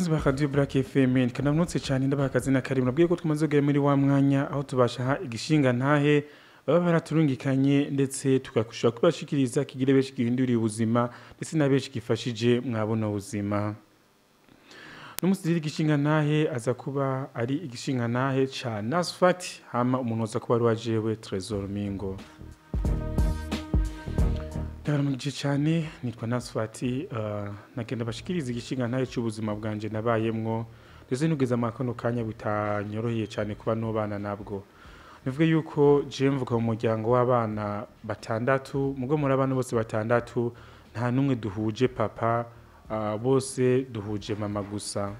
bakunzi ba Radio Black FM kanamutse cyane ndabakazi na Karim nabwiye ko tumaze kugera muri wa mwanya aho tubasha igishinga ntahe baba baraturungikanye ndetse tugakushaka kubashikiriza kigire beshi gihindura ubuzima ndetse nabeshi gifashije mwabona ubuzima. N'umusiri igishinga ntahe aza kuba ari igishinga ntahe ca Nasfat hama umuntu aza kuba rwajewe Trésor Mingo. Ndaramugije cyane nitwa Nasfati nagenda bashikiriza igishinga ntahe cy'ubuzima bwanje nabayemwo ndetse nugeza amakono kanya bitanyoroheye cyane kuba no bana nabwo. Nivuga yuko je mvuga mu muryango w'abana batandatu mugo muri abana bose batandatu nta numwe duhuje papa bose duhuje mama gusa.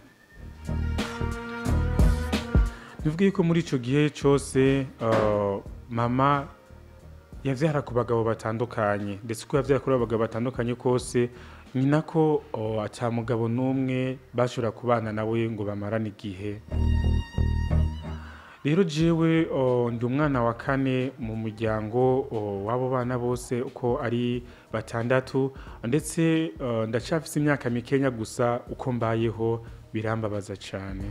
Nivuga yuko muri ico gihe cyose mama yavyara ku bagabo batandukanye ndetse ko yavyara kuri abagabo batandukanye kose nyina ko aca mugabo numwe bashobora kubana nawe ngo bamarane igihe. Rero jewe ndi umwana wa kane mu muryango wabo bana bose uko ari batandatu ndetse ndacafise imyaka mikenya gusa uko mbayeho birambabaza cyane.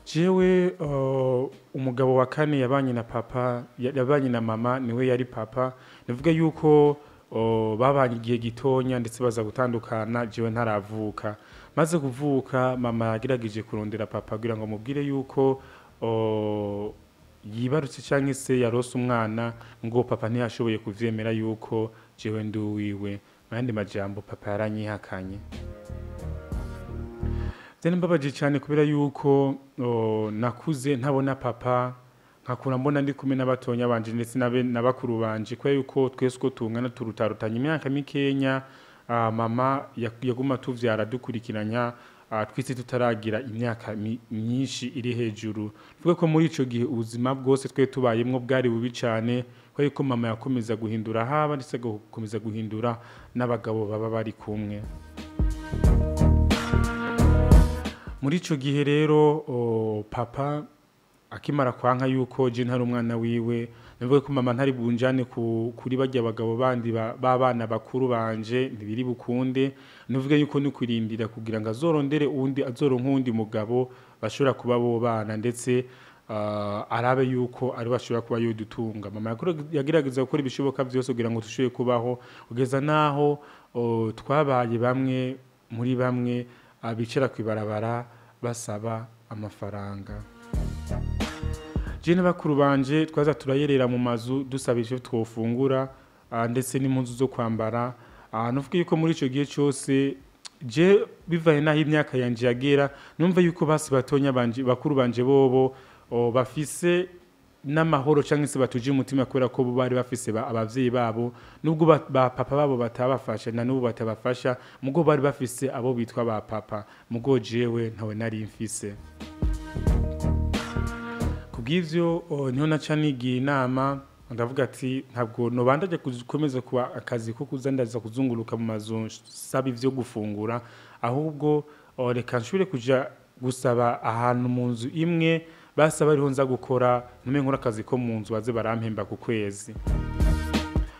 Jewe umugabo wa kane yabanye na papa yabanye na mama niwe yari papa nivuga yuko babanye igihe gitonya ndetse baza gutandukana jewe ntaravuka. Maze kuvuka mama yagerageje kurondera papa kugira ngo mubwire yuko yibarutse cyangwa se yarose umwana ngo papa ntiyashoboye kuvyemera yuko jewe ndi uwiwe. Mandi majambo papa yaranyihakanye. Zene mbabaje cyane kubera yuko nakuze ntabona papa nkakura mbona ndi kumwe n'abatonya banje ndetse n'abakuru banje kwa yuko twese ko tungana turutarutanye imyaka mikenya. Mama yaguma tuvyara dukurikiranya twese tutaragira imyaka myinshi iri hejuru. Vuga ko muri ico gihe ubuzima bwose twe tubayemwo bwari bubi cyane kwa yuko mama yakomeza guhindura haba ndetse gukomeza guhindura n'abagabo baba bari kumwe. Muri ico gihe rero papa akimara kwanka yuko je ntari umwana wiwe nivuga ko mama ntari bunjane kuri bajya abagabo bandi babana bakuru banje ntibiri bukunde. Nivuga yuko ni kwirindira kugira ngo azorondere undi azoronkundi mugabo bashobora kuba bo bana ndetse arabe yuko ari bashobora kuba yodutunga. Mama yagerageza gukora ibishoboka byose kugira ngo tushobe kubaho kugeza naho twabaye bamwe muri bamwe bicara kwibarabara basaba amafaranga. Jene bakuru banje twaza turayerera mu mazu dusabije twofungura ndetse n'impunzu zo kwambara. Nuvuga yuko muri ico gihe cyose je bivaye naho imyaka yanje yagera numva yuko basi batonya banje bakuru banje bobo bafise n'amahoro cyangwa se batuje umutima kubera ko bari bafise abavyeyi babo nubwo ba papa babo batabafasha na nubu batabafasha mugo bari bafise abo bitwa ba papa mugo jewe ntawe nari mfise. Kubw'ivyo niho naca nigiye inama ndavuga ati ntabwo nobandaje kukomeza kuba akazi ko kuzandaza kuzunguruka mu mazu saba ivyo gufungura ahubwo reka nshobore kuja gusaba ahantu mu nzu imwe basaba ariho nza gukora nume nkora akazi ko mu nzu baze barampemba ku kwezi.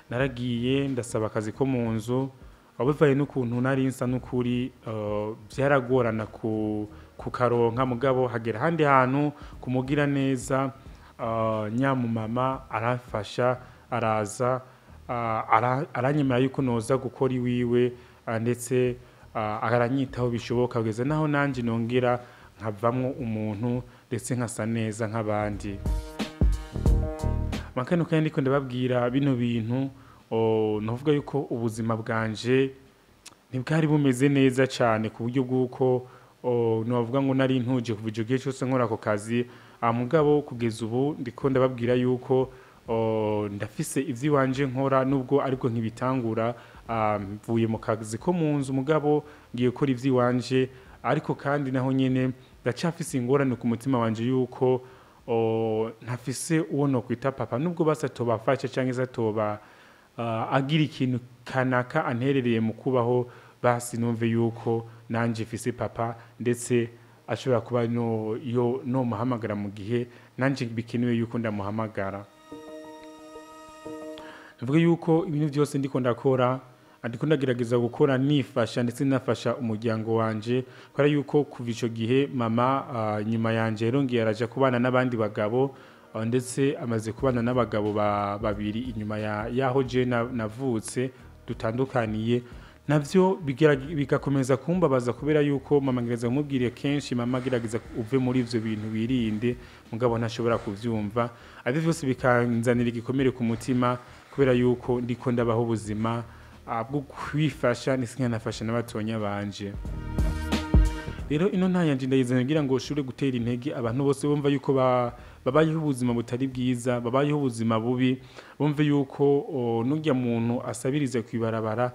Naragiye ndasaba akazi ko mu nzu abivaye n'ukuntu nari nsa n'ukuri byaragorana ku karonka mugabo hagera handi hantu kumugira neza. Nyamu mama arafasha araza aranyemera yuko noza gukora iwiwe ndetse aranyitaho bishoboka kugeza naho nanje nongera nkavamwo umuntu ndetse nkasa neza nk'abandi. Makano kandi ko ndababwira bino bintu novuga yuko ubuzima bwanje ntibwari bumeze neza cyane ku buryo bw'uko novuga ngo nari ntuje kuva ico gihe cyose nkora ako kazi. Mugabo kugeza ubu ndiko ndababwira yuko ndafise ivyiwanje nkora nubwo ariko nkibitangura mvuye mu kazi ko mu nzu mugabo ngiye gukora ivyiwanje ariko kandi naho nyene ndacafise ingorane ku mutima wanje yuko ntafise uwo no kwita papa nubwo basatobafasha cyangwa izatoba agira ikintu kanaka anterereye mu kubaho basi numve yuko nanje fise papa ndetse ashobora kuba no muhamagara mu gihe nanje bikenewe yuko ndamuhamagara. Navuga yuko ibintu byose ndiko ndakora ndiko ndagerageza gukora nifasha ndetse nafasha umuryango wanje kubera yuko kuva ico gihe mama nyuma yanje yarongeye araja kubana n'abandi bagabo ndetse amaze kubana n'abagabo babiri inyuma yaho je navutse dutandukaniye navyo bigakomeza kumbabaza kubera yuko mama ngereza kumubwire kenshi mama gerageza uve muri ivyo bintu birinde mugabo ntashobora kuvyumva ave vyose bikanzanira igikomere ku mutima kubera yuko ndiko ndabaho ubuzima bwo kwifasha nisinya nafasha n'abatonya banje rero ino ntayanje ndayizana ngira ngo shure gutera intege abantu bose bumva yuko babayeho ubuzima butari bwiza babayeho ubuzima bubi bumve yuko nujya muntu asabirize kwibarabara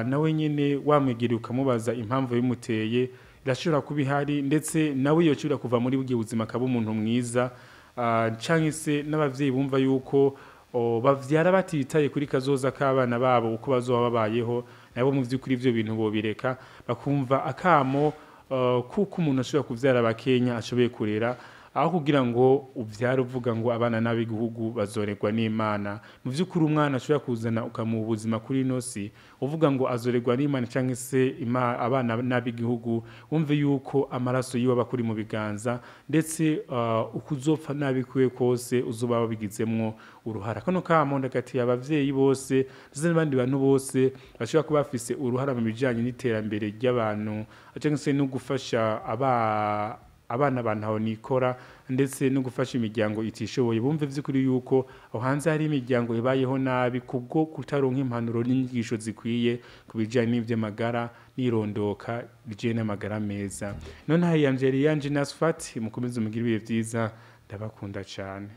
nawe nyene wamwegereye ukamubaza impamvu bimuteye irashobora kuba ihari ndetse nawe yocura kuva muri bwo buzima akaba umuntu mwiza canke se n'abavyeyi bumva yuko bavyara batitaye kuri kazoza k'abana babo uko bazoba babayeho nabo mu vy'ukuri ivyo bintu bobireka bakumva akamo kuko umuntu ashobora kuvyara abakenya ashoboye kurera aho kugira ngo uvyara uvuga ngo abana n'abigihugu bazoregwa n'Imana mu vy'ukuri umwana ashobora kuzana ukamuha ubuzima kuri nosi uvuga ngo azoregwa n'Imana canke se abana n'abigihugu wumve yuko amaraso yiwe bakuri mu biganza ndetse ukuzopfa nabikuye kose uzoba babigizemwo uruhara kano kamo ndagati abavyeyi bose ndetse n'abandi bantu bose bashobora kuba bafise uruhara mu bijanye n'iterambere ry'abantu canke se no gufasha abana bantaho nikora ndetse no gufasha imiryango itishoboye bumve vy'ukuri yuko aho hanze hari imiryango ibayeho nabi kubwo kutaronka impanuro n'inyigisho zikwiye kubijanye n'ivy'amagara nirondoka bijanye n'amagara meza none hayanje yanje Nasfat mukomeze mugira ibihe vyiza ndabakunda cyane.